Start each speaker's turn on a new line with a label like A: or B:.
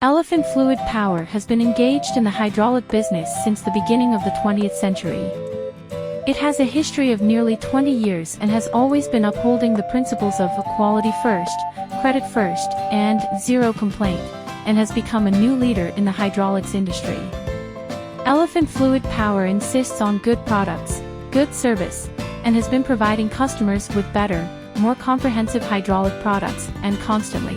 A: Elephant Fluid Power has been engaged in the hydraulic business since the beginning of the 20th century. It has a history of nearly 20 years and has always been upholding the principles of quality first, credit first, and zero complaint, and has become a new leader in the hydraulics industry. Elephant Fluid Power insists on good products, good service, and has been providing customers with better, more comprehensive hydraulic products, and constantly